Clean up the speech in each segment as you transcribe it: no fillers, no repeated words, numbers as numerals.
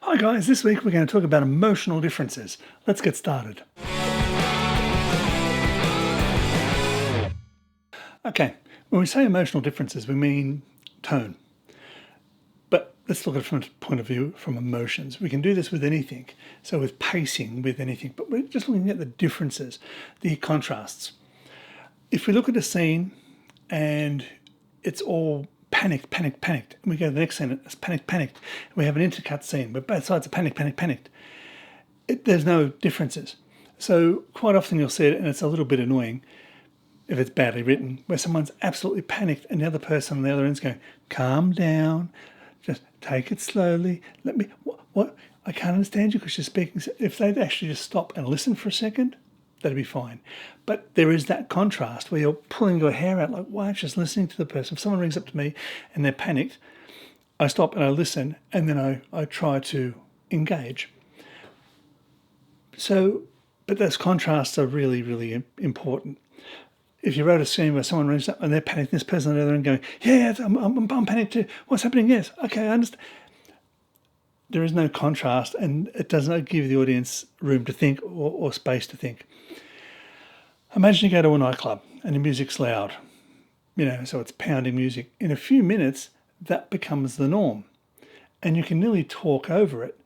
Hi guys, this week we're going to talk about emotional differences. Let's get started. Okay, when we say emotional differences, we mean tone. But let's look at it from a point of view from emotions. We can do this with anything. So with pacing, with anything, but we're just looking at the differences, the contrasts. If we look at a scene and it's all panicked, and we go to the next scene, it's panicked. We have an intercut scene where both sides are panicked. There's no differences. So quite often you'll see it, and it's a little bit annoying if it's badly written, where someone's absolutely panicked and the other person on the other end's going, calm down, just take it slowly, let me, what? I can't understand you because you're speaking. If they'd actually just stop and listen for a second, that'd be fine. But there is that contrast where you're pulling your hair out, like, why? Just listening to the person. If someone rings up to me and they're panicked, I stop and I listen, and then I try to engage. So, but those contrasts are really, really important. If you wrote a scene where someone rings up and they're panicked, this person on the other end going, yeah, I'm panicked too. What's happening? Yes, okay, I understand. There is no contrast, and it does not give the audience room to think or space to think. Imagine you go to a nightclub and the music's loud, so it's pounding music. In a few minutes, that becomes the norm, and you can nearly talk over it,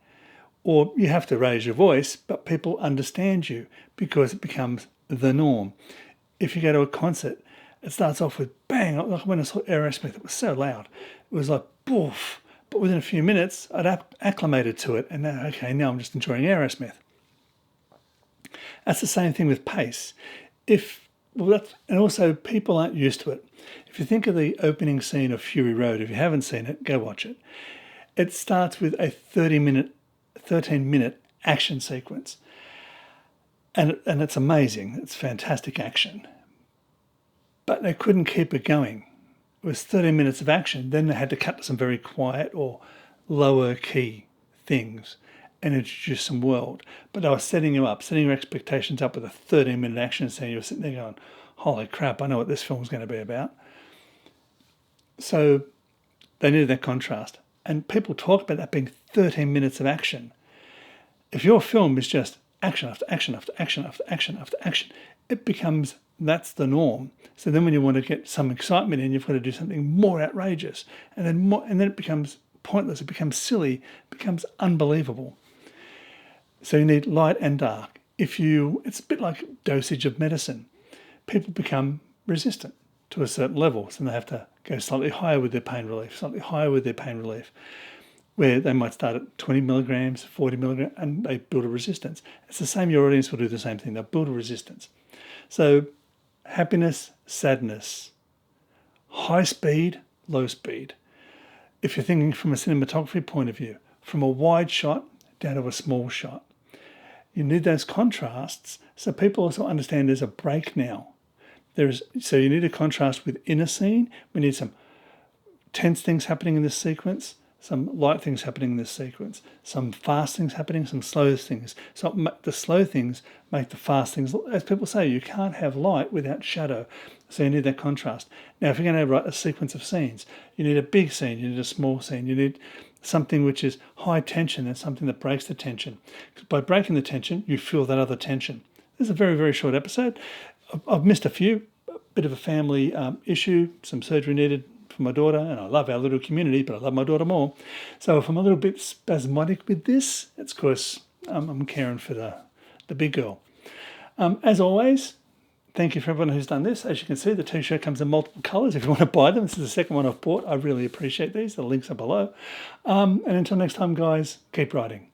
or you have to raise your voice, but people understand you because it becomes the norm. If you go to a concert, it starts off with bang. Like when I saw Aerosmith, it was so loud. It was like boof. But within a few minutes, I'd acclimated to it, and now I'm just enjoying Aerosmith. That's the same thing with pace. And also people aren't used to it. If you think of the opening scene of Fury Road, if you haven't seen it, go watch it. It starts with a 13-minute action sequence. And it's amazing. It's fantastic action. But they couldn't keep it going. It was 30 minutes of action. Then they had to cut to some very quiet or lower key things and introduce some world. But they were setting your expectations up with a 13-minute action scene. You were sitting there going, holy crap, I know what this film's going to be about. So they needed that contrast. And people talk about that being 13 minutes of action. If your film is just action after action after action after action after action, that's the norm. So then when you want to get some excitement in, you've got to do something more outrageous. And then it becomes pointless, it becomes silly, it becomes unbelievable. So you need light and dark. It's a bit like dosage of medicine. People become resistant to a certain level, so they have to go slightly higher with their pain relief, where they might start at 20 milligrams, 40 milligrams, and they build a resistance. It's the same, your audience will do the same thing. They'll build a resistance. So happiness, sadness, high speed, low speed. If you're thinking from a cinematography point of view, from a wide shot down to a small shot, you need those contrasts so people also understand there's a break now. So you need a contrast within a scene. We need some tense things happening in this sequence, some light things happening in this sequence, some fast things happening, some slow things. So the slow things make the fast things. As people say, you can't have light without shadow. So you need that contrast. Now, if you're going to write a sequence of scenes, you need a big scene, you need a small scene, you need something which is high tension and something that breaks the tension. Because by breaking the tension, you feel that other tension. This is a very, very short episode. I've missed a few. A bit of a family issue, some surgery needed for my daughter, and I love our little community, but I love my daughter more. So if I'm a little bit spasmodic with this, it's because I'm caring for the big girl. As always, thank you for everyone who's done this. As you can see, the t-shirt comes in multiple colours. If you want to buy them, this is the second one I've bought. I really appreciate these. The links are below. And until next time, guys, keep writing.